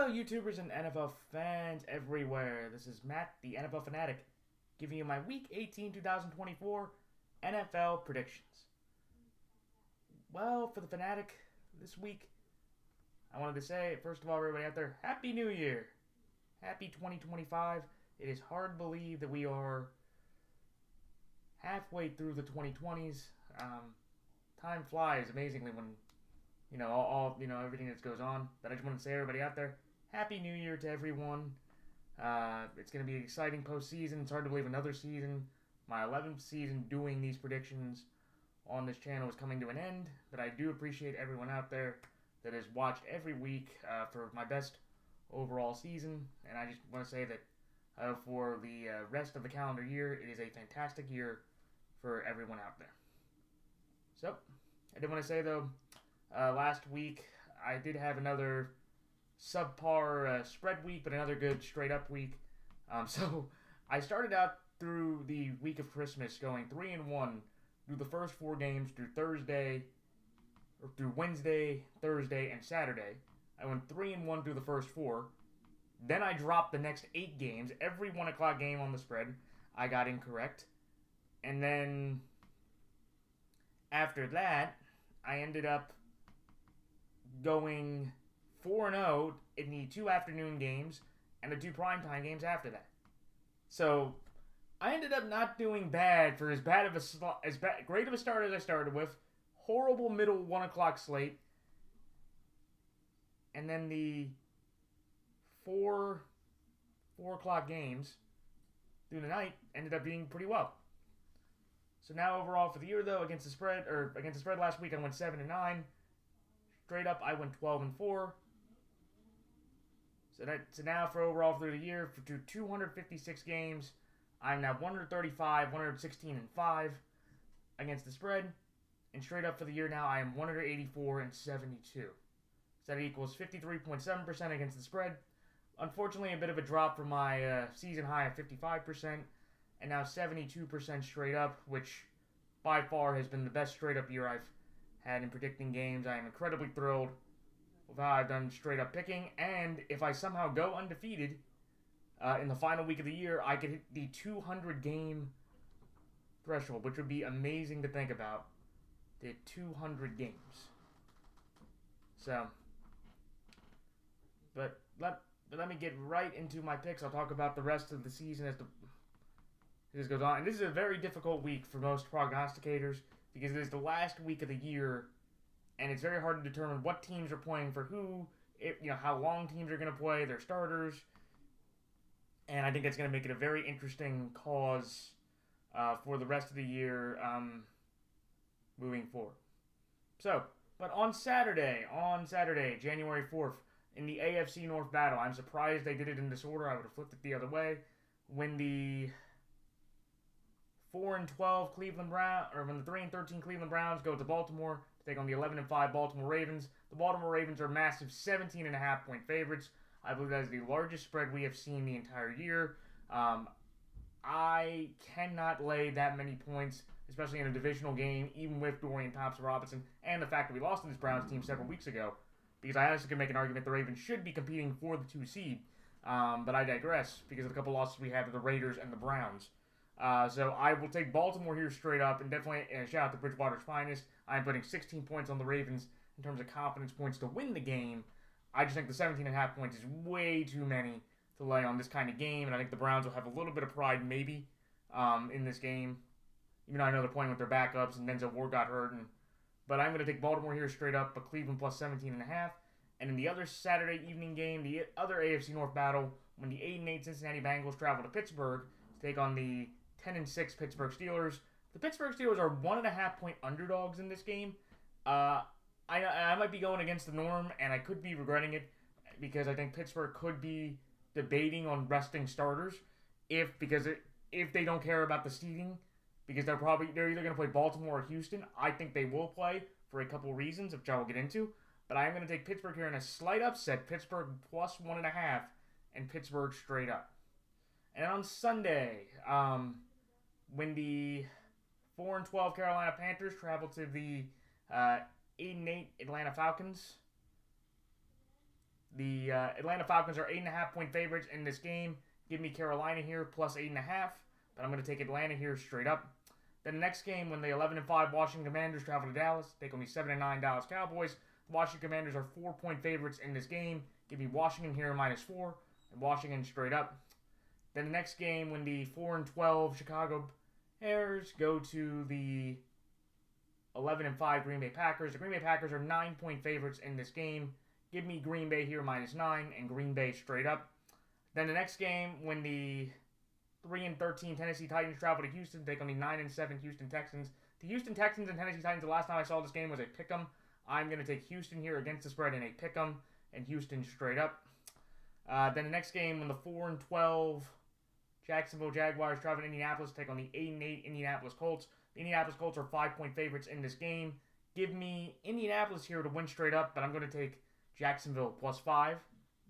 Hello, YouTubers and NFL fans everywhere. This is Matt, the NFL Fanatic, giving you my Week 18 2024 NFL predictions. Well, for the Fanatic this week, I wanted to say, first of all, everybody out there, Happy New Year! Happy 2025. It is hard to believe that we are halfway through the 2020s. Time flies amazingly when all everything that goes on. But I just want to say, everybody out there, Happy New Year to everyone. It's going to be an exciting postseason. It's hard to believe another season, my 11th season doing these predictions on this channel, is coming to an end. But I do appreciate everyone out there that has watched every week for my best overall season. And I just want to say that for the rest of the calendar year, it is a fantastic year for everyone out there. So, I did want to say, though, last week I did have another subpar spread week, but another good straight-up week. So, I started out through the week of Christmas going 3-1 through the first 4 games through Wednesday, Thursday, and Saturday. I went 3-1 through the first 4. Then I dropped the next 8 games. Every 1 o'clock game on the spread I got incorrect. And then after that, I ended up going 4-0 in the 2 afternoon games and the 2 primetime games after that. So I ended up not doing bad for as great of a start as I started with. Horrible middle 1 o'clock slate. And then the 4 o'clock games through the night ended up being pretty well. So now overall for the year, though, against the spread last week, I went 7-9. Straight up, I went 12-4. So now for overall through the year, for 256 games, I'm now 135, 116-5 against the spread. And straight up for the year now, I am 184-72. So that equals 53.7% against the spread. Unfortunately, a bit of a drop from my season high of 55%. And now 72% straight up, which by far has been the best straight up year I've had in predicting games. I am incredibly thrilled with how I've done straight up picking. And if I somehow go undefeated in the final week of the year, I could hit the 200 game threshold, which would be amazing to think about. The 200 games. So, but let me get right into my picks. I'll talk about the rest of the season as this goes on. And this is a very difficult week for most prognosticators because it is the last week of the year, and it's very hard to determine what teams are playing for who, how long teams are going to play, their starters. And I think it's going to make it a very interesting cause for the rest of the year moving forward. So, but on Saturday, January 4th, in the AFC North battle, I'm surprised they did it in this order. I would have flipped it the other way. When the 4-12 Cleveland Browns, or when the 3-13 Cleveland Browns go to Baltimore to take on the 11-5 Baltimore Ravens. The Baltimore Ravens are massive 17.5 point favorites. I believe that is the largest spread we have seen the entire year. I cannot lay that many points, especially in a divisional game, even with Dorian Thompson-Robinson, and the fact that we lost to this Browns team several weeks ago. Because I honestly can make an argument the Ravens should be competing for the 2 seed. But I digress, because of the couple losses we had to the Raiders and the Browns. So I will take Baltimore here straight up, and definitely shout out to Bridgewater's finest. I'm putting 16 points on the Ravens in terms of confidence points to win the game. I just think the 17.5 points is way too many to lay on this kind of game, and I think the Browns will have a little bit of pride maybe in this game. Even though I know they're playing with their backups, and Denzel Ward got hurt. But I'm going to take Baltimore here straight up, but Cleveland plus 17.5. And in the other Saturday evening game, the other AFC North battle, when the 8-8 Cincinnati Bengals travel to Pittsburgh to take on the 10-6 Pittsburgh Steelers. The Pittsburgh Steelers are 1.5 point underdogs in this game. I might be going against the norm, and I could be regretting it because I think Pittsburgh could be debating on resting starters if they don't care about the seeding, because they're either going to play Baltimore or Houston. I think they will play for a couple reasons, which I will get into. But I am going to take Pittsburgh here in a slight upset. Pittsburgh plus 1.5, and Pittsburgh straight up. And on Sunday, when the 4-12 Carolina Panthers travel to the 8-8 Atlanta Falcons, The Atlanta Falcons are 8.5-point favorites in this game. Give me Carolina here plus 8.5. But I'm going to take Atlanta here straight up. Then the next game, when the 11-5 Washington Commanders travel to Dallas, take on the 7-9 Dallas Cowboys. The Washington Commanders are 4-point favorites in this game. Give me Washington here -4, and Washington straight up. Then the next game, when the 4-12 Chicago Bears go to the 11-5 Green Bay Packers. The Green Bay Packers are 9-point favorites in this game. Give me Green Bay here -9, and Green Bay straight up. Then the next game, when the 3-13 Tennessee Titans travel to Houston, take on the 9-7 Houston Texans. The Houston Texans and Tennessee Titans, the last time I saw this game was a pick'em. I'm going to take Houston here against the spread in a pick'em, and Houston straight up. Then the next game, when the 4-12 Jacksonville Jaguars travel to Indianapolis, take on the 8-8 Indianapolis Colts. The Indianapolis Colts are 5-point favorites in this game. Give me Indianapolis here to win straight up, but I'm going to take Jacksonville +5.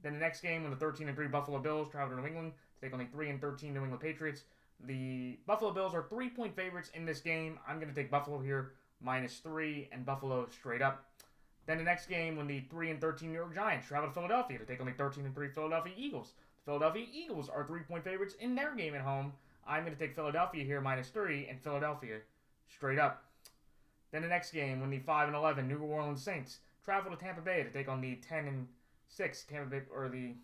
Then the next game, when the 13-3 Buffalo Bills travel to New England, take on the 3-13 New England Patriots. The Buffalo Bills are 3-point favorites in this game. I'm going to take Buffalo here -3 and Buffalo straight up. Then the next game, when the 3-13 New York Giants travel to Philadelphia to take on the 13-3 Philadelphia Eagles. The Philadelphia Eagles are 3-point favorites in their game at home. I'm going to take Philadelphia here -3 and Philadelphia straight up. Then the next game, when the 5-11 New Orleans Saints travel to Tampa Bay to take on the 10-6 Tampa Bay, or the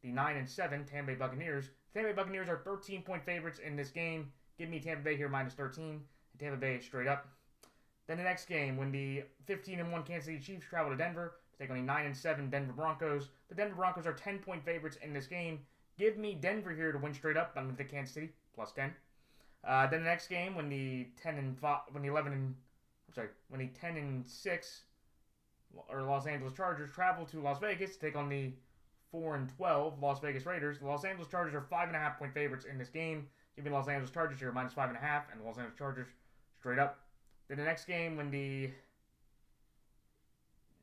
9-7 Tampa Bay Buccaneers. Tampa Bay Buccaneers are 13-point favorites in this game. Give me Tampa Bay here -13 and Tampa Bay straight up. Then the next game, when the 15-1 Kansas City Chiefs travel to Denver to take on the 9-7 Denver Broncos. The Denver Broncos are 10-point favorites in this game. Give me Denver here to win straight up. I'm going to take Kansas City +10. Then the next game, when the 10-6 or Los Angeles Chargers travel to Las Vegas to take on the 4-12 Las Vegas Raiders. The Los Angeles Chargers are 5.5-point favorites in this game. Give me Los Angeles Chargers here -5.5 and the Los Angeles Chargers straight up. Then the next game, when the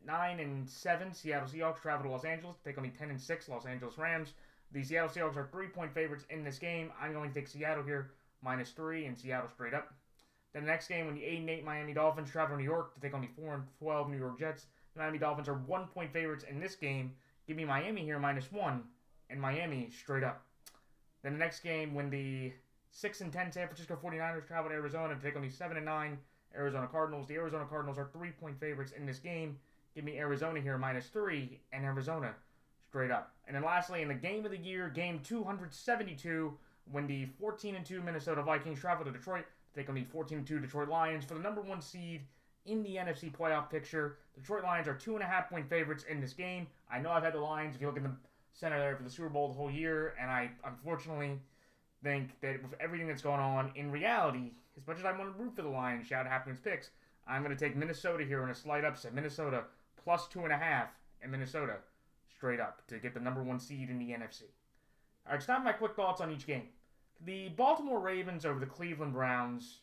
9-7 Seattle Seahawks travel to Los Angeles to take on the 10-6 Los Angeles Rams. The Seattle Seahawks are 3-point favorites in this game. I'm going to take Seattle here -3 and Seattle straight up. Then the next game, when the 8-8 Miami Dolphins travel to New York to take on the 4-12 New York Jets. The Miami Dolphins are 1-point favorites in this game. Give me Miami here -1 and Miami straight up. Then the next game, when the 6-10 San Francisco 49ers travel to Arizona to take on the 7-9 Arizona Cardinals. The Arizona Cardinals are 3-point favorites in this game. Give me Arizona here -3 and Arizona straight up. And then lastly, in the game of the year, game 272, when the 14-2 Minnesota Vikings travel to Detroit to take on the 14-2 Detroit Lions for the number 1 seed in the NFC playoff picture. The Detroit Lions are 2.5-point favorites in this game. I know I've had the Lions, if you look in the center there, for the Super Bowl the whole year, and I unfortunately think that with everything that's going on, in reality, as much as I want to root for the Lions, shout out Happens Picks, I'm going to take Minnesota here in a slight upset. Minnesota +2.5 and Minnesota straight up to get the number 1 seed in the NFC. All right, it's time for my quick thoughts on each game. The Baltimore Ravens over the Cleveland Browns.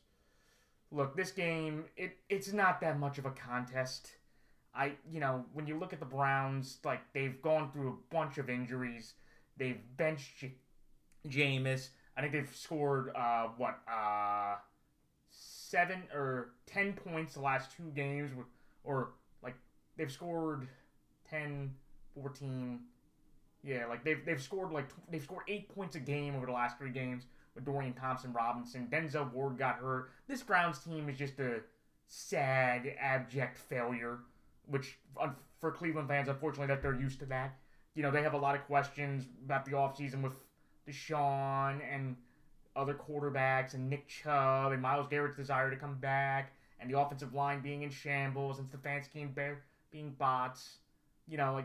Look, this game, it's not that much of a contest. When you look at the Browns, they've gone through a bunch of injuries. They've benched Jameis. I think they've scored, 7 or 10 points the last 2 games. They've scored 10, 14. Yeah, they've scored 8 points a game over the last 3 games with Dorian Thompson-Robinson. Denzel Ward got hurt. This Browns team is just a sad, abject failure, which for Cleveland fans, unfortunately, that they're used to that. They have a lot of questions about the offseason with Deshaun and other quarterbacks and Nick Chubb and Myles Garrett's desire to come back and the offensive line being in shambles and Stefanski and Bear being bots.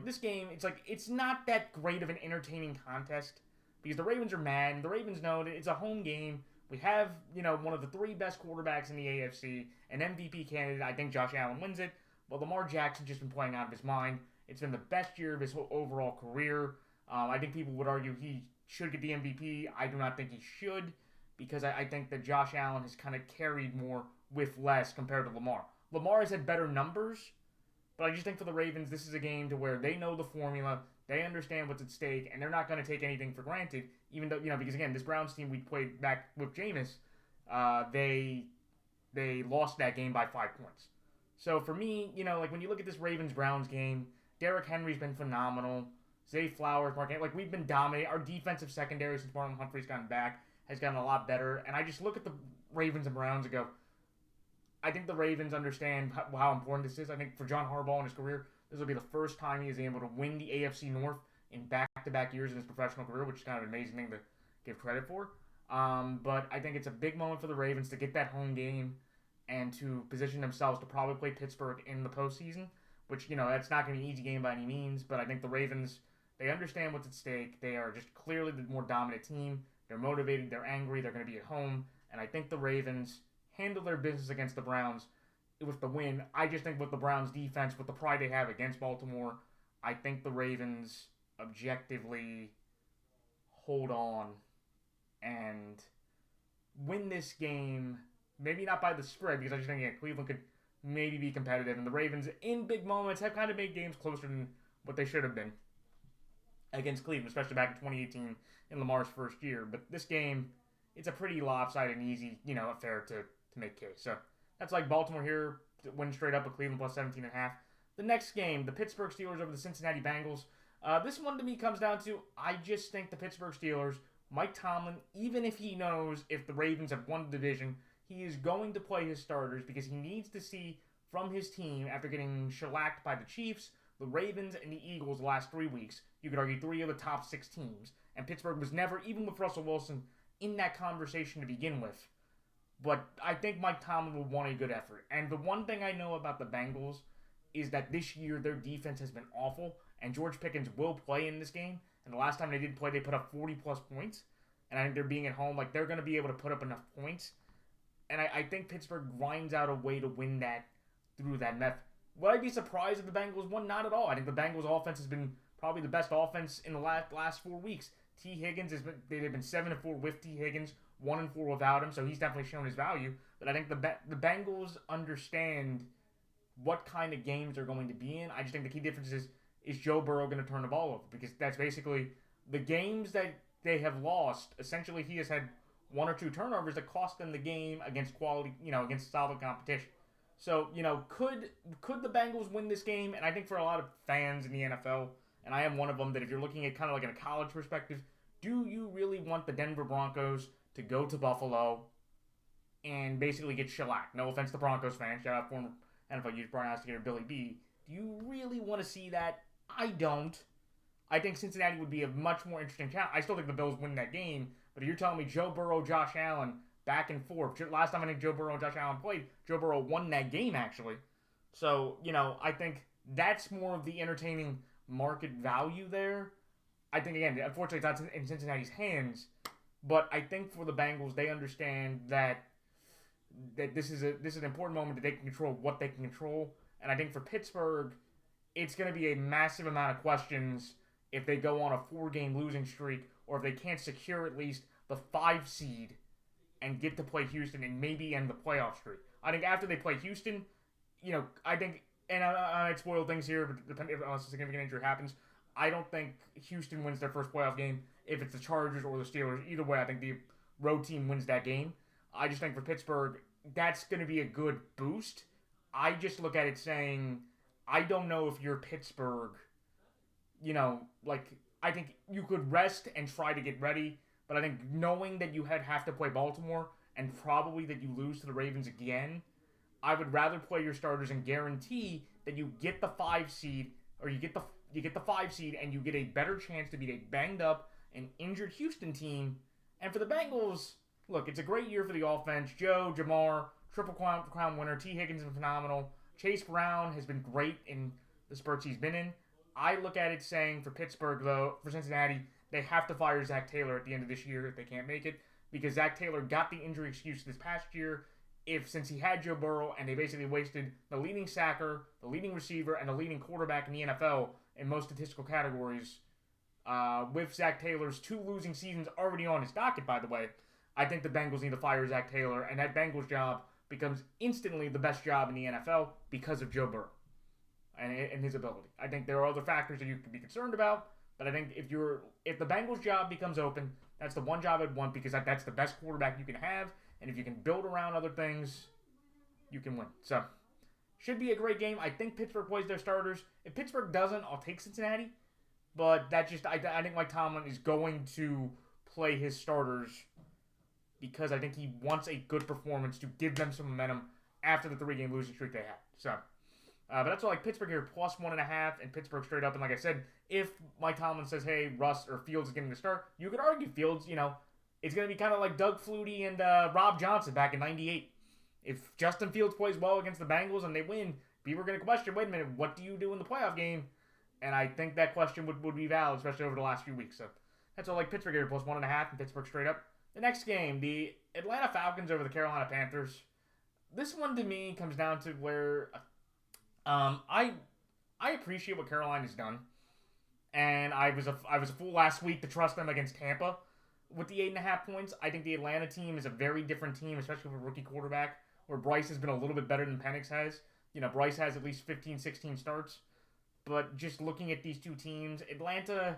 This game, it's not that great of an entertaining contest because the Ravens are mad and the Ravens know that it's a home game. We have, one of the 3 best quarterbacks in the AFC, an MVP candidate. I think Josh Allen wins it, but Lamar Jackson's just been playing out of his mind. It's been the best year of his whole overall career. I think people would argue he should get the MVP. I do not think he should because I think that Josh Allen has kind of carried more with less compared to Lamar. Lamar has had better numbers, but I just think for the Ravens, this is a game to where they know the formula, they understand what's at stake, and they're not going to take anything for granted, even though, because again, this Browns team we played back with Jameis, they lost that game by 5 points. So for me, when you look at this Ravens-Browns game, Derrick Henry's been phenomenal. Zay Flowers, we've been dominating. Our defensive secondary since Marlon Humphrey's gotten back has gotten a lot better. And I just look at the Ravens and Browns and go, I think the Ravens understand how important this is. I think for John Harbaugh in his career, this will be the first time he is able to win the AFC North in back-to-back years in his professional career, which is kind of an amazing thing to give credit for. But I think it's a big moment for the Ravens to get that home game and to position themselves to probably play Pittsburgh in the postseason, which, that's not going to be an easy game by any means. But I think the Ravens, they understand what's at stake. They are just clearly the more dominant team. They're motivated. They're angry. They're going to be at home. And I think the Ravens handle their business against the Browns with the win. I just think with the Browns' defense, with the pride they have against Baltimore, I think the Ravens objectively hold on and win this game. Maybe not by the spread, because I just think Cleveland could maybe be competitive. And the Ravens, in big moments, have kind of made games closer than what they should have been against Cleveland, especially back in 2018 in Lamar's first year. But this game, it's a pretty lopsided and easy, affair to make case. So that's like Baltimore here, win straight up with Cleveland plus 17.5. The next game, the Pittsburgh Steelers over the Cincinnati Bengals. This one to me comes down to, I just think the Pittsburgh Steelers, Mike Tomlin, even if he knows if the Ravens have won the division, he is going to play his starters because he needs to see from his team after getting shellacked by the Chiefs, the Ravens, and the Eagles the last 3 weeks. You could argue 3 of the top 6 teams. And Pittsburgh was never, even with Russell Wilson, in that conversation to begin with. But I think Mike Tomlin will want a good effort. And the one thing I know about the Bengals is that this year their defense has been awful, and George Pickens will play in this game. And the last time they did play, they put up 40-plus points. And I think they're being at home, they're going to be able to put up enough points. And I think Pittsburgh grinds out a way to win that through that method. Would I be surprised if the Bengals won? Not at all. I think the Bengals offense has been probably the best offense in the last 4 weeks. T. Higgins they've been 7-4 with T. Higgins, 1-4 without him, so he's definitely shown his value. But I think the Bengals understand what kind of games they're going to be in. I just think the key difference is Joe Burrow going to turn the ball over? Because that's basically the games that they have lost. Essentially, he has had 1 or 2 turnovers that cost them the game against quality, against solid competition. So, could the Bengals win this game? And I think for a lot of fans in the NFL, and I am one of them, that if you're looking at kind of like in a college perspective, do you really want the Denver Broncos to go to Buffalo and basically get shellacked? No offense to Broncos fans. Shout out former NFL youth prognosticator Billy B. Do you really want to see that? I don't. I think Cincinnati would be a much more interesting challenge. I still think the Bills win that game, but if you're telling me Joe Burrow, Josh Allen, back and forth. Last time I think Joe Burrow and Josh Allen played, Joe Burrow won that game, actually. So, I think that's more of the entertaining market value there. I think, again, unfortunately, it's not in Cincinnati's hands, but I think for the Bengals, they understand that this is an important moment that they can control what they can control. And I think for Pittsburgh, it's going to be a massive amount of questions if they go on a 4-game losing streak or if they can't secure at least the 5 seed and get to play Houston and maybe end the playoff streak. I think after they play Houston, I think, and I might spoil things here, but depending unless a significant injury happens, I don't think Houston wins their first playoff game if it's the Chargers or the Steelers. Either way, I think the road team wins that game. I just think for Pittsburgh, that's going to be a good boost. I just look at it saying, I don't know if you're Pittsburgh, I think you could rest and try to get ready, but I think knowing that you have to play Baltimore and probably that you lose to the Ravens again, I would rather play your starters and guarantee that you get the 5 seed, or you get the 5 seed and you get a better chance to beat a banged up and injured Houston team. And for the Bengals, look, it's a great year for the offense. Joe, Jamar, Triple Crown winner. T. Higgins has been phenomenal. Chase Brown has been great in the spurts he's been in. I look at it saying for Pittsburgh, though, for Cincinnati, they have to fire Zach Taylor at the end of this year if they can't make it, because Zach Taylor got the injury excuse this past year since he had Joe Burrow, and they basically wasted the leading sacker, the leading receiver, and the leading quarterback in the NFL in most statistical categories. With Zach Taylor's 2 losing seasons already on his docket, by the way, I think the Bengals need to fire Zach Taylor, and that Bengals job becomes instantly the best job in the NFL because of Joe Burrow and his ability. I think there are other factors that you could be concerned about, but I think if the Bengals job becomes open, that's the one job I'd want, because that's the best quarterback you can have, and if you can build around other things, you can win. So, Should be a great game. I think Pittsburgh plays their starters. If Pittsburgh doesn't, I'll take Cincinnati. But I think Mike Tomlin is going to play his starters because I think he wants a good performance to give them some momentum after the 3-game losing streak they had. So, but that's all. Like Pittsburgh here, plus 1.5, and Pittsburgh straight up. And like I said, if Mike Tomlin says, hey, Russ or Fields is getting the start, you could argue Fields, it's going to be kind of like Doug Flutie and Rob Johnson back in 98. If Justin Fields plays well against the Bengals and they win, people are going to question, wait a minute, what do you do in the playoff game? And I think that question would be valid, especially over the last few weeks. So that's all. Like Pittsburgh here, plus 1.5, and Pittsburgh straight up. The next game, the Atlanta Falcons over the Carolina Panthers. This one to me comes down to where I appreciate what Carolina's done, and I was a fool last week to trust them against Tampa with the 8.5 points. I think the Atlanta team is a very different team, especially with a rookie quarterback, where Bryce has been a little bit better than Penix has. Bryce has at least 15, 16 starts. But just looking at these two teams, Atlanta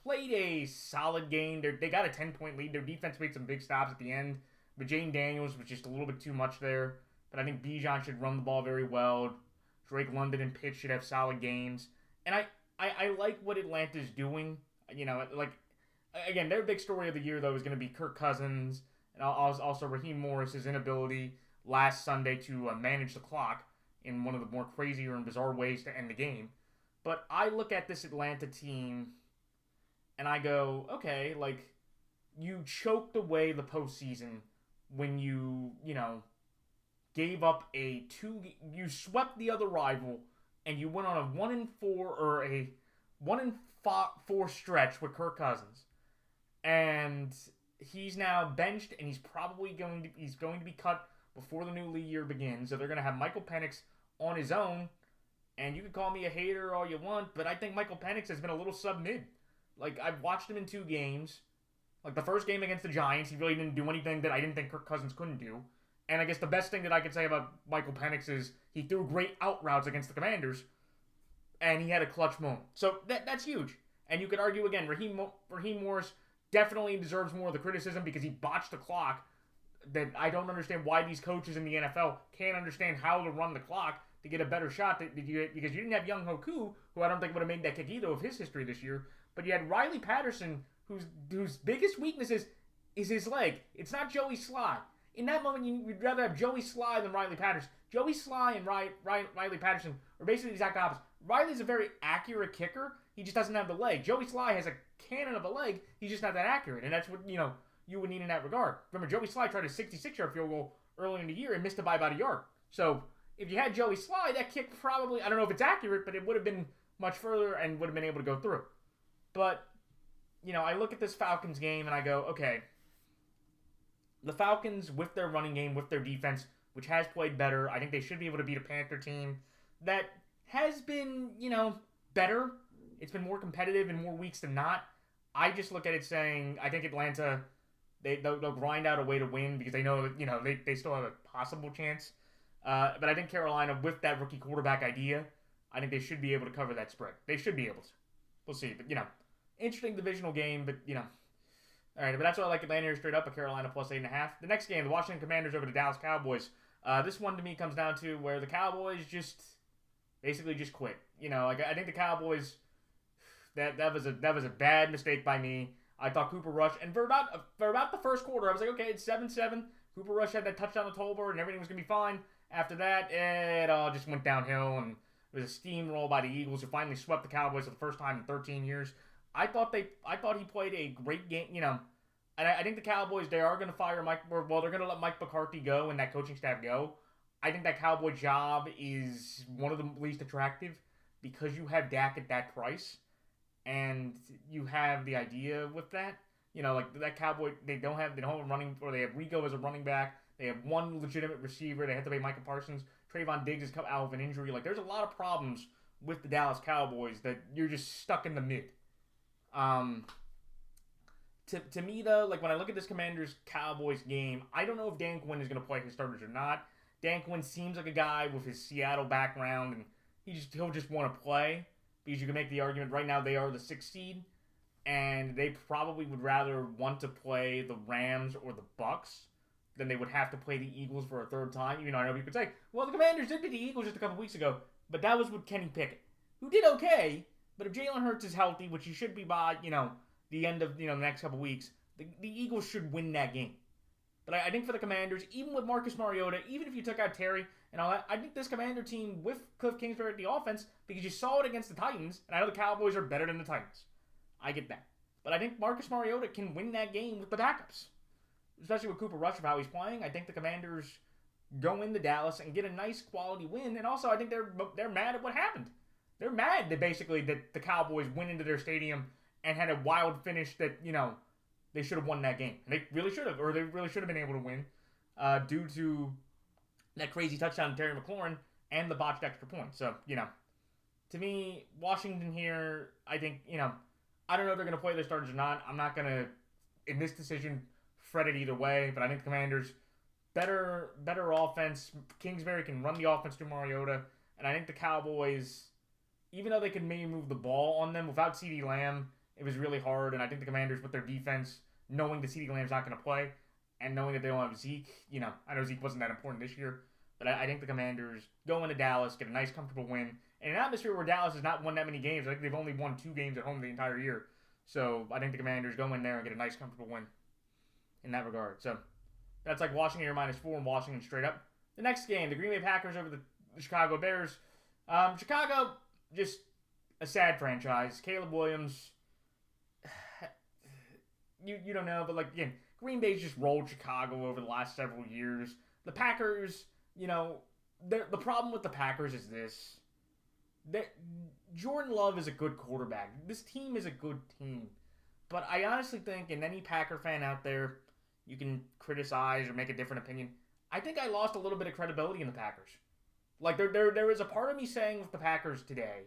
played a solid game. They got a 10-point lead. Their defense made some big stops at the end. But Jane Daniels was just a little bit too much there. But I think Bijan should run the ball very well. Drake London and Pitts should have solid games. And I like what Atlanta's doing. Again, their big story of the year, though, is going to be Kirk Cousins and also Raheem Morris's inability last Sunday to manage the clock in one of the more crazier and bizarre ways to end the game. But I look at this Atlanta team, and I go, okay, you choked away the postseason when you gave up you swept the other rival, and you went on a 1-4 or a 1-4 stretch with Kirk Cousins. And he's now benched, and he's probably going to be cut before the new league year begins. So they're going to have Michael Penix on his own. And you can call me a hater all you want, but I think Michael Penix has been a little sub-mid. I've watched him in 2 games. The first game against the Giants, he really didn't do anything that I didn't think Kirk Cousins couldn't do. And I guess the best thing that I could say about Michael Penix is he threw great out routes against the Commanders, and he had a clutch moment. So that's huge. And you could argue, again, Raheem Morris definitely deserves more of the criticism because he botched the clock. That I don't understand why these coaches in the NFL can't understand how to run the clock to get a better shot because you didn't have Young Hoku, who I don't think would have made that kick either of his history this year, but you had Riley Patterson, whose biggest weakness is his leg. It's not Joey Sly. In that moment, you'd rather have Joey Sly than Riley Patterson. Joey Sly and Riley Patterson are basically the exact opposite. Riley's a very accurate kicker. He just doesn't have the leg. Joey Sly has a cannon of a leg. He's just not that accurate, and that's what you would need in that regard. Remember, Joey Sly tried a 66-yard field goal early in the year and missed it by about a yard. So if you had Joey Sly, that kick probably, I don't know if it's accurate, but it would have been much further and would have been able to go through. But, I look at this Falcons game and I go, okay, the Falcons, with their running game, with their defense, which has played better, I think they should be able to beat a Panther team that has been, better. It's been more competitive in more weeks than not. I just look at it saying, I think Atlanta, they'll grind out a way to win because they know that, they still have a possible chance. But I think Carolina, with that rookie quarterback idea, I think they should be able to cover that spread. They should be able to. We'll see. But, interesting divisional game, but, All right, but that's why I like Atlanta here straight up, a Carolina plus 8.5. The next game, the Washington Commanders over the Dallas Cowboys. This one to me comes down to where the Cowboys basically just quit. I think the Cowboys, that was a bad mistake by me. I thought Cooper Rush, and for about the first quarter, I was like, okay, it's 7-7. Cooper Rush had that touchdown to Tolbert, and everything was going to be fine. After that, it all just went downhill, and it was a steamroll by the Eagles, who finally swept the Cowboys for the first time in 13 years. I thought he played a great game, and I think the Cowboys, they are going to fire Mike, they're going to let Mike McCarthy go and that coaching staff go. I think that Cowboy job is one of the least attractive because you have Dak at that price, and you have the idea with that. That Cowboy, they don't have a running, or they have Rico as a running back. They have one legitimate receiver. They have to pay Micah Parsons. Trayvon Diggs has come out of an injury. There's a lot of problems with the Dallas Cowboys that you're just stuck in the mid. To me, though, when I look at this Commanders-Cowboys game, I don't know if Dan Quinn is going to play his starters or not. Dan Quinn seems like a guy with his Seattle background, and he'll just want to play, because you can make the argument right now they are the 6th seed, and they probably would rather want to play the Rams or the Bucks then they would have to play the Eagles for a third time. Even though I know people could say, well, the Commanders did beat the Eagles just a couple weeks ago, but that was with Kenny Pickett, who did okay. But if Jalen Hurts is healthy, which he should be by, the end of, the next couple weeks, the Eagles should win that game. But I think for the Commanders, even with Marcus Mariota, even if you took out Terry and all that, I think this Commander team with Cliff Kingsbury at the offense, because you saw it against the Titans, and I know the Cowboys are better than the Titans. I get that. But I think Marcus Mariota can win that game with the backups. Especially with Cooper Rush of how he's playing. I think the Commanders go into Dallas and get a nice quality win. And also, I think they're mad at what happened. They're mad that basically that the Cowboys went into their stadium and had a wild finish that, they should have won that game. And they really should have, or they really should have been able to win due to that crazy touchdown to Terry McLaurin and the botched extra point. So, to me, Washington here, I think, I don't know if they're going to play their starters or not. I'm not going to, in this decision, fret it either way. But I think the Commanders, better offense. Kingsbury can run the offense to Mariota. And I think the Cowboys, even though they could maybe move the ball on them without CeeDee Lamb, it was really hard. And I think the Commanders, with their defense, knowing that CeeDee Lamb's not going to play, and knowing that they don't have Zeke, I know Zeke wasn't that important this year, but I think the Commanders go into Dallas, get a nice, comfortable win. In an atmosphere where Dallas has not won that many games, I think they've only won 2 games at home the entire year. So I think the Commanders go in there and get a nice, comfortable win in that regard. So that's like Washington here -4 and Washington straight up. The next game, the Green Bay Packers over the Chicago Bears. Chicago, just a sad franchise. Caleb Williams, you don't know, but again, Green Bay's just rolled Chicago over the last several years. The Packers, the problem with the Packers is this. Jordan Love is a good quarterback. This team is a good team. But I honestly think, and any Packer fan out there, you can criticize or make a different opinion. I think I lost a little bit of credibility in the Packers. There is a part of me saying with the Packers today,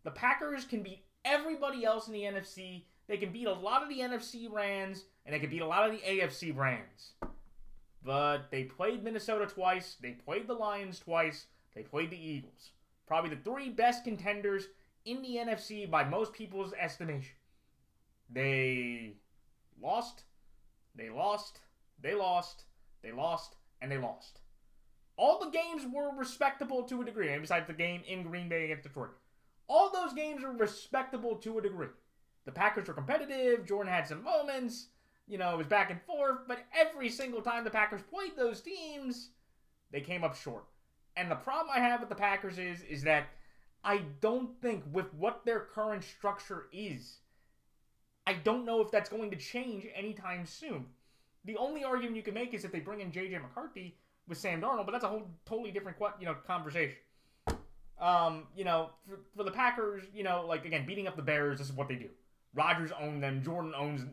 the Packers can beat everybody else in the NFC. They can beat a lot of the NFC brands, and they can beat a lot of the AFC brands. But they played Minnesota twice. They played the Lions twice. They played the Eagles. Probably the 3 best contenders in the NFC by most people's estimation. They lost, they lost, they lost, they lost, and they lost. All the games were respectable to a degree, besides the game in Green Bay against Detroit. All those games were respectable to a degree. The Packers were competitive, Jordan had some moments, it was back and forth, but every single time the Packers played those teams, they came up short. And the problem I have with the Packers is that I don't think with what their current structure is, I don't know if that's going to change anytime soon. The only argument you can make is if they bring in J.J. McCarthy with Sam Darnold, but that's a whole totally different conversation. For the Packers, again, beating up the Bears, this is what they do. Rodgers owned them, Jordan owns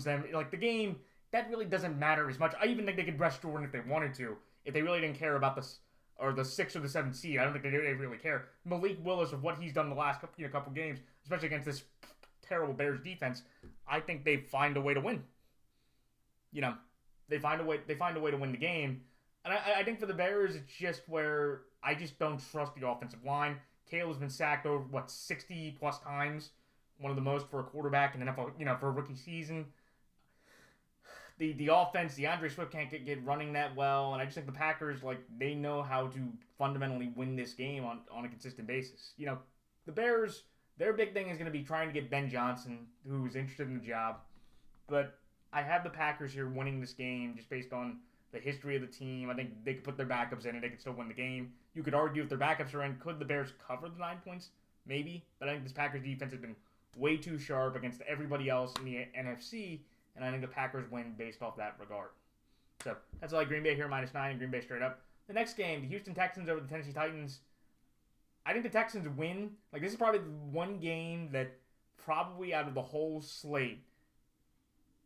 them. The game, that really doesn't matter as much. I even think they could rest Jordan if they wanted to. If they really didn't care about the 6th or the 7th seed, I don't think they really care. Malik Willis, of what he's done the last couple games, especially against this terrible Bears defense, I think they find a way to win. They find a way to win the game. And I think for the Bears, it's just where I just don't trust the offensive line. Caleb's been sacked over 60 plus times, one of the most for a quarterback in the NFL, for a rookie season. The offense, the Andre Swift can't get running that well, and I just think the Packers, they know how to fundamentally win this game on a consistent basis. The Bears, their big thing is going to be trying to get Ben Johnson, who's interested in the job. But I have the Packers here winning this game just based on the history of the team. I think they could put their backups in and they could still win the game. You could argue if their backups are in, could the Bears cover the 9 points? Maybe. But I think this Packers defense has been way too sharp against everybody else in the NFC. And I think the Packers win based off that regard. So that's all Green Bay here, -9, Green Bay straight up. The next game, the Houston Texans over the Tennessee Titans. I think the Texans win. This is probably the one game that probably out of the whole slate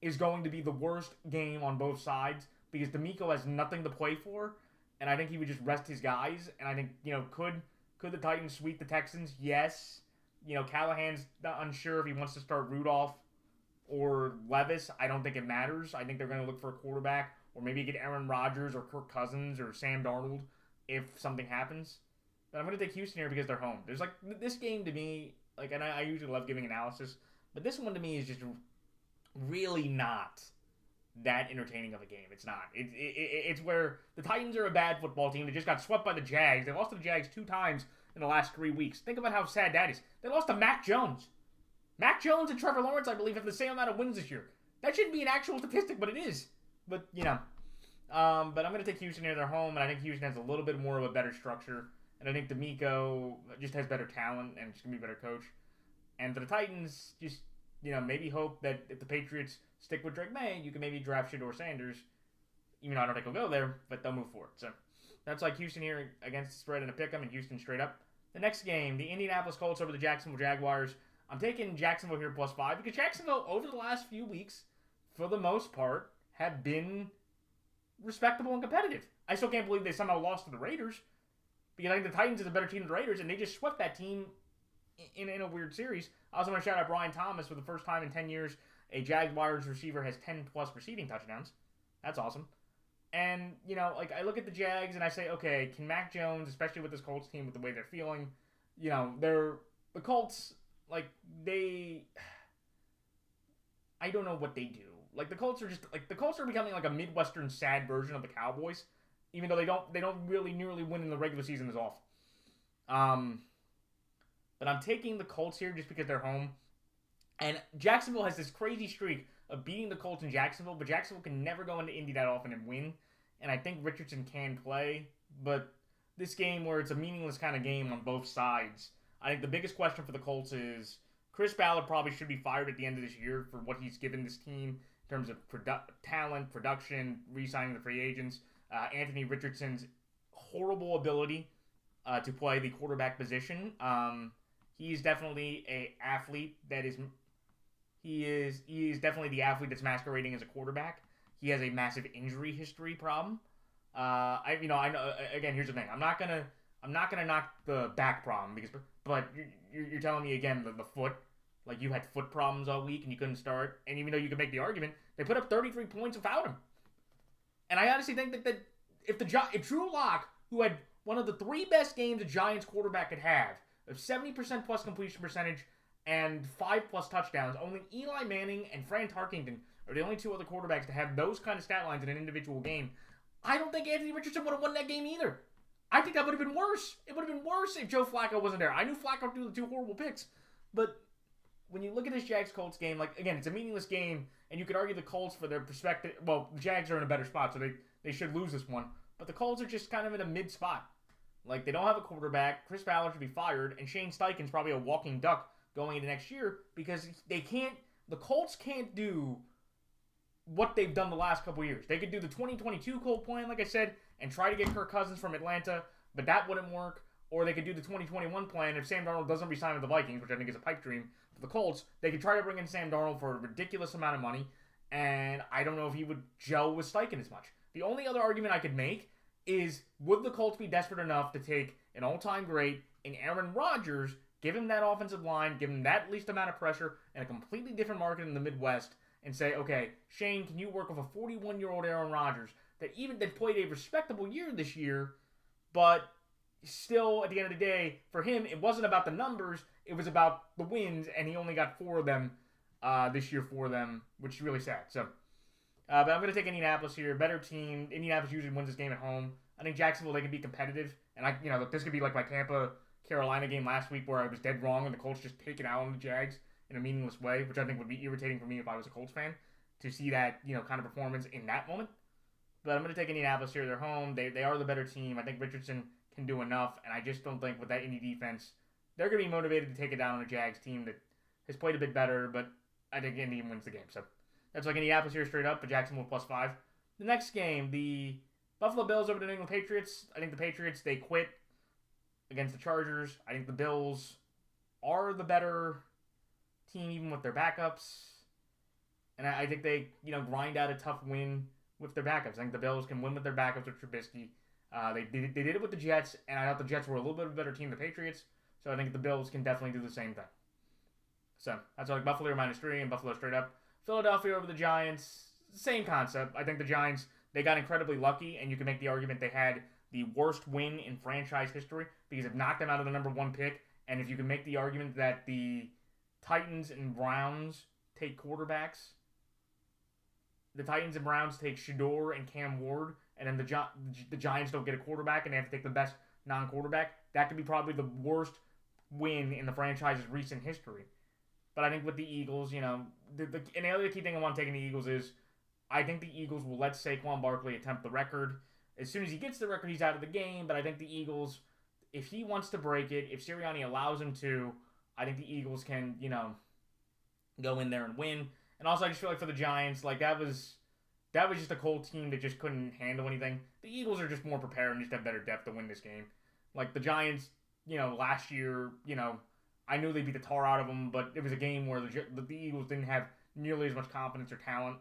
is going to be the worst game on both sides because DeMeco has nothing to play for, and I think he would just rest his guys. And I think, could the Titans sweep the Texans? Yes. Callahan's not unsure if he wants to start Rudolph or Levis. I don't think it matters. I think they're going to look for a quarterback or maybe get Aaron Rodgers or Kirk Cousins or Sam Darnold if something happens. But I'm going to take Houston here because they're home. There's this game to me, and I usually love giving analysis, but this one to me is just really not that entertaining of a game. It's not. It's where the Titans are a bad football team. They just got swept by the Jags. They lost to the Jags 2 times in the last 3 weeks. Think about how sad that is. They lost to Mac Jones. Mac Jones and Trevor Lawrence, I believe, have the same amount of wins this year. That shouldn't be an actual statistic, but it is. But, you know. But I'm going to take Houston near their home, and I think Houston has a little bit more of a better structure. And I think D'Amico just has better talent and just going to be a better coach. And for the Titans, just, you know, maybe hope that if the Patriots stick with Drake May, you can maybe draft Shedeur Sanders. Even though I don't think he'll go there, but they'll move forward. So that's like Houston here against the spread and a pick 'em, and Houston straight up. The next game, the Indianapolis Colts over the Jacksonville Jaguars. I'm taking Jacksonville here +5 because Jacksonville, over the last few weeks, for the most part, have been respectable and competitive. I still can't believe they somehow lost to the Raiders because I think the Titans is a better team than the Raiders, and they just swept that team in a weird series. I also want to shout out Brian Thomas. For the first time in 10 years, a Jaguars receiver has 10-plus receiving touchdowns. That's awesome. And, you know, like, I look at the Jags and I say, okay, can Mac Jones, especially with this Colts team, with the way they're feeling, you know, the Colts, like, I don't know what they do. Like, the Colts are becoming like a Midwestern sad version of the Cowboys, even though they don't really nearly win in the regular season as often. But I'm taking the Colts here just because they're home. And Jacksonville has this crazy streak of beating the Colts in Jacksonville, but Jacksonville can never go into Indy that often and win. And I think Richardson can play, but this game where it's a meaningless kind of game on both sides, I think the biggest question for the Colts is Chris Ballard probably should be fired at the end of this year for what he's given this team in terms of talent, production, re-signing the free agents. Anthony Richardson's horrible ability to play the quarterback position. He's definitely a athlete that is. He is definitely the athlete that's masquerading as a quarterback. He has a massive injury history problem. I know. Again, here's the thing. I'm not gonna knock the back problem but you're telling me again the foot. Like, you had foot problems all week and you couldn't start. And even though you could make the argument, they put up 33 points without him. And I honestly think that if Drew Lock, who had one of the 3 best games a Giants quarterback could have, of 70% plus completion percentage and 5+ touchdowns, only Eli Manning and Fran Tarkington are the only 2 other quarterbacks to have those kind of stat lines in an individual game. I don't think Anthony Richardson would have won that game either. I think that would have been worse. It would have been worse if Joe Flacco wasn't there. I knew Flacco threw the 2 horrible picks, but when you look at this Jags-Colts game, like, again, it's a meaningless game, and you could argue the Colts for their perspective. Well, the Jags are in a better spot, so they should lose this one. But the Colts are just kind of in a mid-spot. Like, they don't have a quarterback. Chris Ballard should be fired, and Shane Steichen's probably a walking duck going into next year because the Colts can't do what they've done the last couple years. They could do the 2022 Colt plan, like I said, and try to get Kirk Cousins from Atlanta, but that wouldn't work. Or they could do the 2021 plan if Sam Darnold doesn't resign with the Vikings, which I think is a pipe dream for the Colts. They could try to bring in Sam Darnold for a ridiculous amount of money, and I don't know if he would gel with Steichen as much. The only other argument I could make is, would the Colts be desperate enough to take an all-time great in Aaron Rodgers, give him that offensive line, give him that least amount of pressure, and a completely different market in the Midwest, and say, okay, Shane, can you work with a 41-year-old Aaron Rodgers that played a respectable year this year, but still, at the end of the day, for him, it wasn't about the numbers, it was about the wins, and he only got 4 of them this year for them, which is really sad. So, but I'm going to take Indianapolis here. Better team. Indianapolis usually wins this game at home. I think Jacksonville, they can be competitive. And this could be like my Tampa-Carolina game last week where I was dead wrong and the Colts just take it out on the Jags in a meaningless way, which I think would be irritating for me if I was a Colts fan to see that, kind of performance in that moment. But I'm going to take Indianapolis here. They're home. They are the better team. I think Richardson can do enough, and I just don't think with that Indy defense, they're going to be motivated to take it down on a Jags team that has played a bit better, but I think Indy wins the game. So that's like Indianapolis here straight up, but Jacksonville +5. The next game, the Buffalo Bills over the New England Patriots. I think the Patriots, they quit against the Chargers. I think the Bills are the better team even with their backups. And I think they, grind out a tough win with their backups. I think the Bills can win with their backups with Trubisky. They did it with the Jets, and I thought the Jets were a little bit of a better team than the Patriots. So I think the Bills can definitely do the same thing. So that's like Buffalo -3 and Buffalo straight up. Philadelphia over the Giants, same concept. I think the Giants, they got incredibly lucky, and you can make the argument they had the worst win in franchise history because it knocked them out of the number 1 pick. And if you can make the argument that the Titans and Browns take quarterbacks, the Titans and Browns take Shador and Cam Ward, and then the Giants don't get a quarterback, and they have to take the best non-quarterback, that could be probably the worst win in the franchise's recent history. But I think with the Eagles, and the other key thing I want to take in the Eagles is I think the Eagles will let Saquon Barkley attempt the record. As soon as he gets the record, he's out of the game, but I think the Eagles, if he wants to break it, if Sirianni allows him to, I think the Eagles can, go in there and win. And also, I just feel like for the Giants, that was just a cold team that just couldn't handle anything. The Eagles are just more prepared and just have better depth to win this game. The Giants, last year, I knew they beat the tar out of them, but it was a game where the Eagles didn't have nearly as much confidence or talent.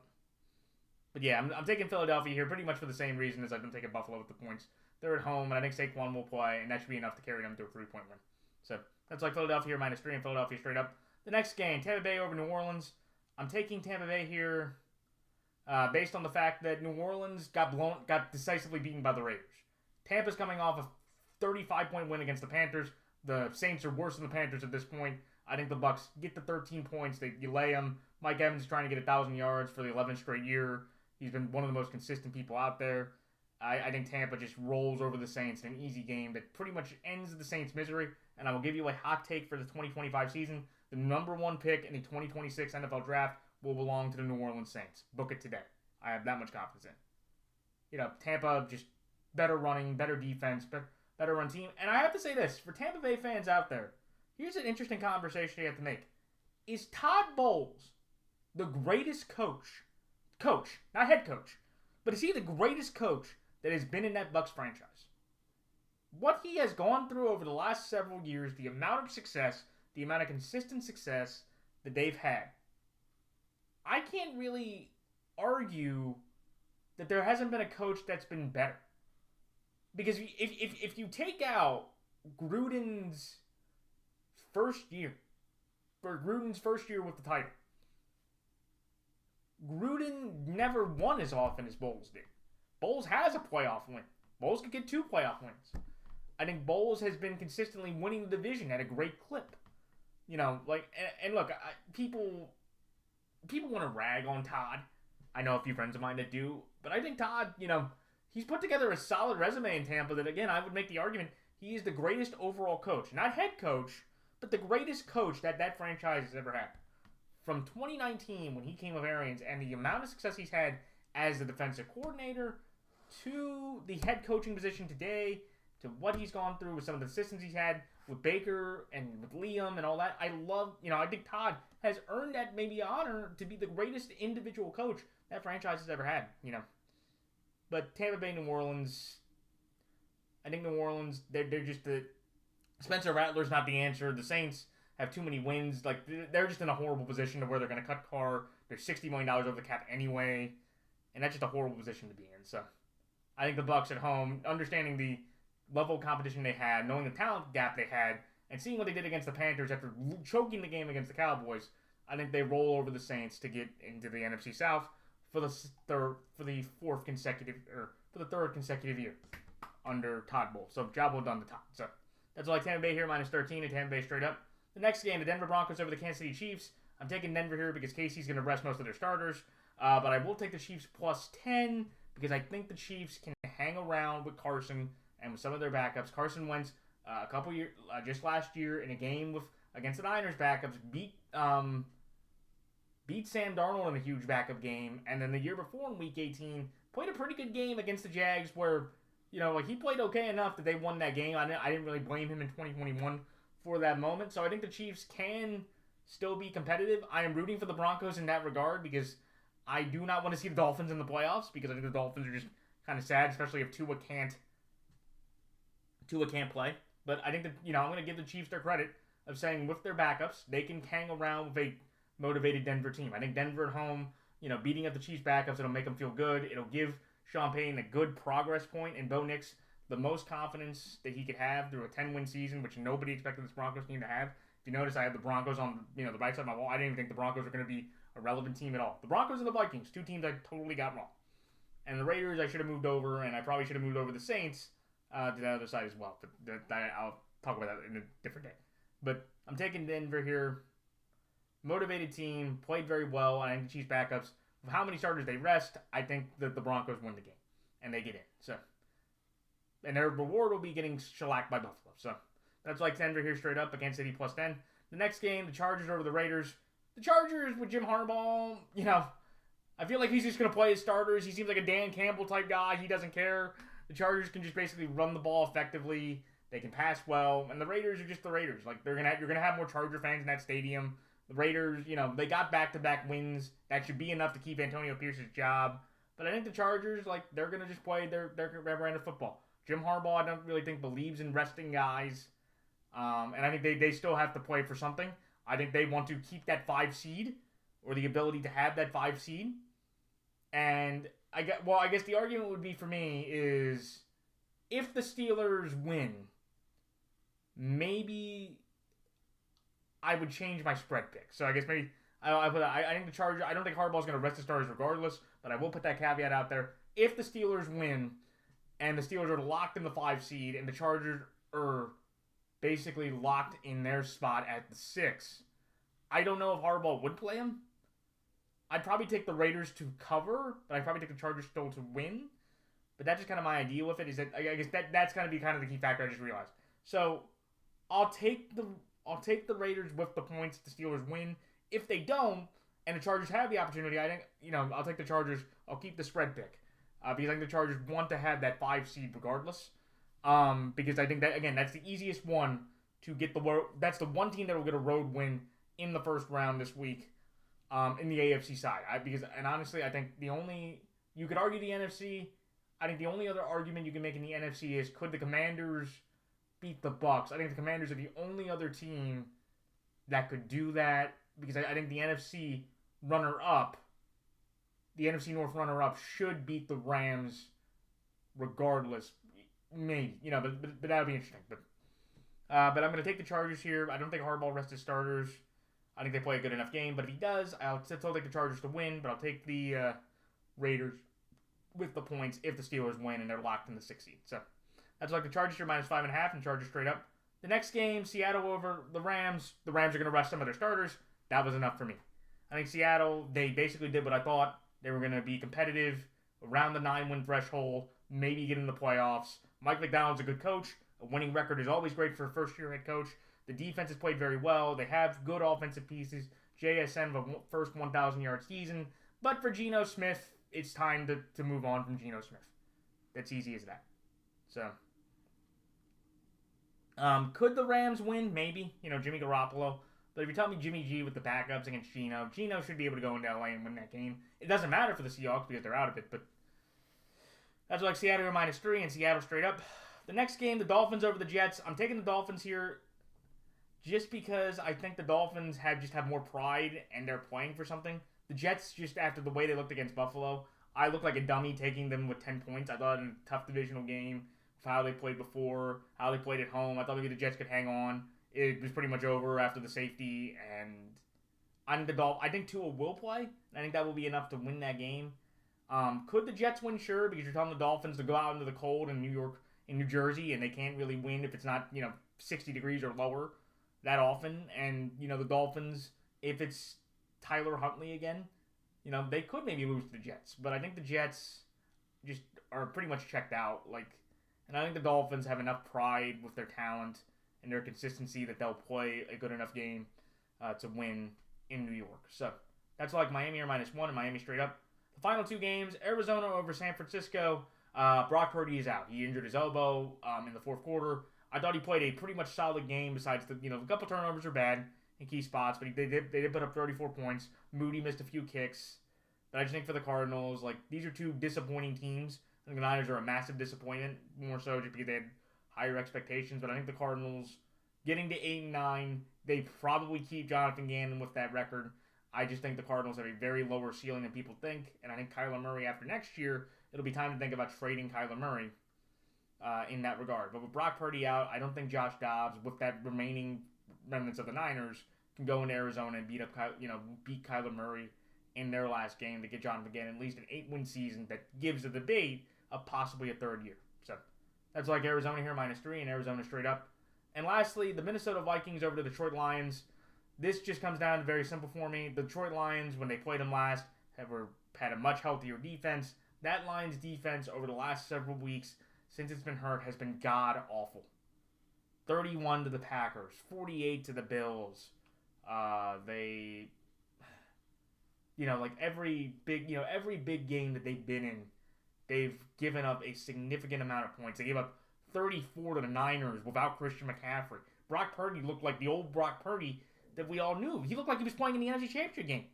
But yeah, I'm taking Philadelphia here pretty much for the same reason as I've been taking Buffalo with the points. They're at home, and I think Saquon will play, and that should be enough to carry them to a 3-point win. So that's Philadelphia -3 and Philadelphia straight up. The next game, Tampa Bay over New Orleans. I'm taking Tampa Bay here based on the fact that New Orleans got decisively beaten by the Raiders. Tampa's coming off a 35-point win against the Panthers. The Saints are worse than the Panthers at this point. I think the Bucs get the 13 points. You lay them. Mike Evans is trying to get 1,000 yards for the 11th straight year. He's been one of the most consistent people out there. I think Tampa just rolls over the Saints in an easy game that pretty much ends the Saints' misery. And I will give you a hot take for the 2025 season. The number 1 pick in the 2026 NFL Draft will belong to the New Orleans Saints. Book it today. I have that much confidence in. Tampa just better running, better defense, better run team. And I have to say this, for Tampa Bay fans out there, here's an interesting conversation you have to make. Is Todd Bowles the greatest coach, not head coach, but is he the greatest coach that has been in that Bucs franchise? What he has gone through over the last several years, the amount of success, the amount of consistent success that they've had, I can't really argue that there hasn't been a coach that's been better. Because if you take out Gruden's first year with the title, Gruden never won as often as Bowles did. Bowles has a playoff win. Bowles could get 2 playoff wins. I think Bowles has been consistently winning the division at a great clip. And look, people want to rag on Todd. I know a few friends of mine that do, but I think Todd, he's put together a solid resume in Tampa that, again, I would make the argument he is the greatest overall coach. Not head coach, but the greatest coach that franchise has ever had. From 2019, when he came with Arians, and the amount of success he's had as the defensive coordinator, to the head coaching position today, to what he's gone through with some of the assistants he's had with Baker and with Liam and all that. I think Todd has earned that maybe honor to be the greatest individual coach that franchise has ever had, But Tampa Bay, New Orleans, I think New Orleans, they're just Spencer Rattler's not the answer. The Saints have too many wins. They're just in a horrible position to where they're going to cut Carr. They're $60 million over the cap anyway, and that's just a horrible position to be in. So I think the Bucs at home, understanding the level of competition they had, knowing the talent gap they had, and seeing what they did against the Panthers after choking the game against the Cowboys, I think they roll over the Saints to get into the NFC South for the third consecutive year under Todd Bowles. So job well done to Todd. So that's all Tampa Bay here -13 and Tampa Bay straight up. The next game, the Denver Broncos over the Kansas City Chiefs. I'm taking Denver here because Casey's going to rest most of their starters, but I will take the Chiefs +10 because I think the Chiefs can hang around with Carson and with some of their backups. Carson Wentz a couple years just last year in a game against the Niners backups beat Sam Darnold in a huge backup game, and then the year before in Week 18 played a pretty good game against the Jags where he played okay enough that they won that game. I didn't really blame him in 2021 for that moment, so I think the Chiefs can still be competitive. I am rooting for the Broncos in that regard because I do not want to see the Dolphins in the playoffs because I think the Dolphins are just kind of sad, especially if Tua can't play. But I think that I'm going to give the Chiefs their credit of saying with their backups they can hang around with a motivated Denver team. I think Denver at home, beating up the Chiefs backups, it'll make them feel good. It'll give Sean Payton a good progress point, and Bo Nix the most confidence that he could have through a 10-win season, which nobody expected this Broncos team to have. If you notice, I have the Broncos on the right side of my wall. I didn't even think the Broncos were going to be a relevant team at all. The Broncos and the Vikings, 2 teams I totally got wrong. And the Raiders I should have moved over, and I probably should have moved over the Saints to the other side as well. I'll talk about that in a different day. But I'm taking Denver here. Motivated team, played very well, and I think the Chiefs backups of how many starters they rest, I think that the Broncos win the game and they get in. So, and their reward will be getting shellacked by Buffalo. So that's like Denver here straight up against City plus 10. The next game, the Chargers over the Raiders. The Chargers with Jim Harbaugh, I feel like he's just going to play his starters. He seems like a Dan Campbell type guy. He doesn't care. The Chargers can just basically run the ball effectively. They can pass well, and the Raiders are just the Raiders. Like you're gonna have more Charger fans in that stadium. The Raiders, they got back-to-back wins. That should be enough to keep Antonio Pierce's job. But I think the Chargers, they're gonna just play their brand of football. Jim Harbaugh, I don't really think believes in resting guys, and I think they still have to play for something. I think they want to keep that 5 seed or the ability to have that 5 seed. And I guess the argument would be for me is if the Steelers win, maybe I would change my spread pick. So I guess maybe I think the Chargers. I don't think Harbaugh's going to rest the starters regardless, but I will put that caveat out there. If the Steelers win and the Steelers are locked in the 5 seed and the Chargers are basically locked in their spot at the 6, I don't know if Harbaugh would play him. I'd probably take the Raiders to cover, but I'd probably take the Chargers still to win. But that's just kind of my idea with it. Is that I guess that's going to be kind of the key factor I just realized. So I'll take the Raiders with the points if the Steelers win. If they don't, and the Chargers have the opportunity, I think I'll take the Chargers. I'll keep the spread pick because I think the Chargers want to have that 5 seed regardless. Because I think that again that's the easiest one to get that's the one team that will get a road win in the first round this week. In the AFC side, honestly, I think you could argue the NFC. I think the only other argument you can make in the NFC is could the Commanders beat the Bucs? I think the Commanders are the only other team that could do that because I think the NFC runner-up, the NFC North runner-up should beat the Rams regardless. Maybe, but that would be interesting. But I'm going to take the Chargers here. I don't think Harbaugh rests his starters. I think they play a good enough game, but if he does, I'll still take the Chargers to win, but I'll take the Raiders with the points if the Steelers win and they're locked in the 6th seed. So that's like the Chargers here minus 5.5 and Chargers straight up. The next game, Seattle over the Rams. The Rams are going to rest some of their starters. That was enough for me. I think Seattle, they basically did what I thought. They were going to be competitive around the 9-win threshold, maybe get in the playoffs. Mike McDonald's a good coach. A winning record is always great for a first-year head coach. The defense has played very well. They have good offensive pieces. JSN of a first 1,000-yard season. But for Geno Smith, it's time to move on from Geno Smith. That's easy as that. So, could the Rams win? Maybe. Jimmy Garoppolo. But if you tell me Jimmy G with the backups against Geno should be able to go into LA and win that game. It doesn't matter for the Seahawks because they're out of it. But that's like Seattle minus 3 and Seattle straight up. The next game, the Dolphins over the Jets. I'm taking the Dolphins here. Just because I think the Dolphins have more pride and they're playing for something. The Jets, just after the way they looked against Buffalo, I looked like a dummy taking them with 10 points. I thought in a tough divisional game, how they played before, how they played at home, I thought maybe the Jets could hang on. It was pretty much over after the safety, and I think Tua will play, and I think that will be enough to win that game. Could the Jets win? Sure, because you're telling the Dolphins to go out into the cold in New Jersey, and they can't really win if it's not 60 degrees or lower that often. And the Dolphins, if it's Tyler Huntley again, they could maybe lose to the Jets. But I think the Jets just are pretty much checked out. And I think the Dolphins have enough pride with their talent and their consistency that they'll play a good enough game to win in New York. So that's like Miami or -1 and Miami straight up. The final 2 games, Arizona over San Francisco. Brock Purdy is out. He injured his elbow in the 4th quarter. I thought he played a pretty much solid game besides a couple turnovers are bad in key spots, but they did put up 34 points. Moody missed a few kicks. But I just think for the Cardinals, these are 2 disappointing teams. I think the Niners are a massive disappointment, more so just because they had higher expectations. But I think the Cardinals, getting to 8-9, they probably keep Jonathan Gannon with that record. I just think the Cardinals have a very lower ceiling than people think. And I think Kyler Murray, after next year, it'll be time to think about trading Kyler Murray in that regard. But with Brock Purdy out, I don't think Josh Dobbs, with that remaining remnants of the Niners, can go into Arizona and beat Kyler Murray in their last game to get Jonathan Gannon at least an 8-win season that gives the debate of possibly a 3rd year. So that's like Arizona here -3 and Arizona straight up. And lastly, the Minnesota Vikings over the Detroit Lions. This just comes down to very simple for me. The Detroit Lions, when they played them last, were had a much healthier defense. That Lions defense over the last several weeks, since it's been hurt, has been god-awful. 31 to the Packers, 48 to the Bills. They, every big game that they've been in, they've given up a significant amount of points. They gave up 34 to the Niners without Christian McCaffrey. Brock Purdy looked like the old Brock Purdy that we all knew. He looked like he was playing in the NFC Championship game.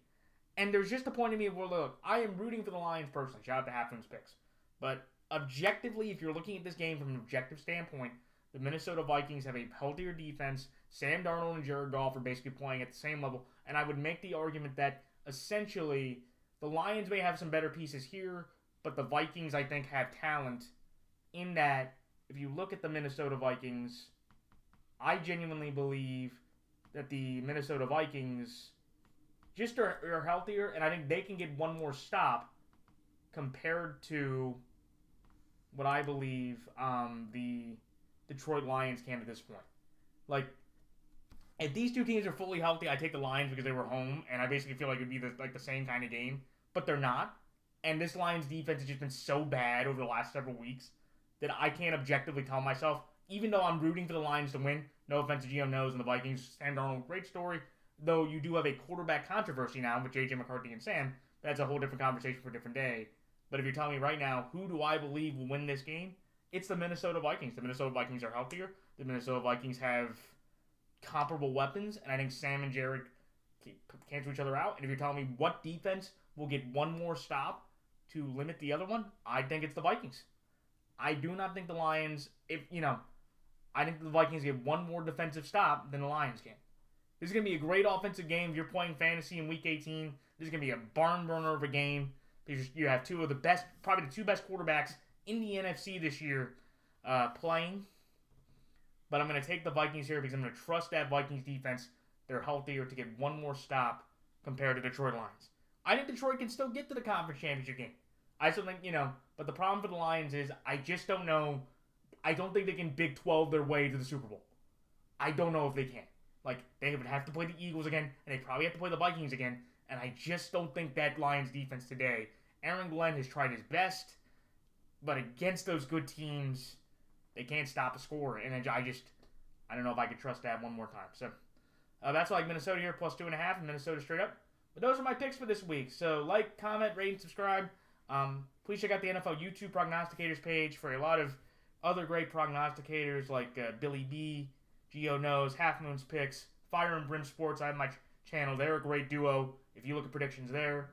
And there's just a point in me where, look, I am rooting for the Lions personally. Shout out to Halfmoon's Picks. But objectively, if you're looking at this game from an objective standpoint, the Minnesota Vikings have a healthier defense. Sam Darnold and Jared Goff are basically playing at the same level. And I would make the argument that, essentially, the Lions may have some better pieces here, but the Vikings, I think, have talent in that, if you look at the Minnesota Vikings, I genuinely believe that the Minnesota Vikings just are healthier, and I think they can get one more stop compared to what I believe the Detroit Lions can at this point. Like, if these two teams are fully healthy, I take the Lions because they were home, and I basically feel like it'd be the same kind of game, but they're not. And this Lions defense has just been so bad over the last several weeks that I can't objectively tell myself, even though I'm rooting for the Lions to win, no offense to Gio Nose and the Vikings, Sam Darnold, great story, though you do have a quarterback controversy now with J.J. McCarthy and Sam. That's a whole different conversation for a different day. But if you're telling me right now, who do I believe will win this game? It's the Minnesota Vikings. The Minnesota Vikings are healthier. The Minnesota Vikings have comparable weapons, and I think Sam and Jared cancel each other out. And if you're telling me what defense will get one more stop to limit the other one, I think it's the Vikings. I do not think the Lions, I think the Vikings get one more defensive stop than the Lions can. This is going to be a great offensive game. If you're playing fantasy in Week 18, this is going to be a barn burner of a game. Because you have two of the best, probably the two best quarterbacks in the NFC this year playing. But I'm going to take the Vikings here because I'm going to trust that Vikings defense. They're healthier to get one more stop compared to Detroit Lions. I think Detroit can still get to the conference championship game. I still think, but the problem for the Lions is I just don't know. I don't think they can Big 12 their way to the Super Bowl. I don't know if they can. Like, they would have to play the Eagles again, and they probably have to play the Vikings again, and I just don't think that Lions defense today. Aaron Glenn has tried his best, but against those good teams, they can't stop a score, and I don't know if I could trust that one more time. So, that's like Minnesota here, plus 2.5, and Minnesota straight up. But those are my picks for this week. So, like, comment, rate, and subscribe. Please check out the NFL YouTube Prognosticators page for a lot of other great prognosticators like Billy B, Gio Knows, Half Moon's Picks, Fire and Brim Sports. I have my channel. They're a great duo if you look at predictions there.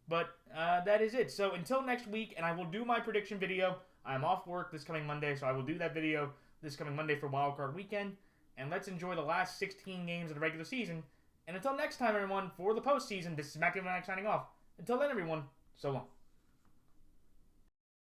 But that is it. So until next week, and I will do my prediction video. I'm off work this coming Monday, so I will do that video this coming Monday for Wildcard Weekend. And let's enjoy the last 16 games of the regular season. And until next time, everyone, for the postseason, this is Matthew Fanatic signing off. Until then, everyone, so long.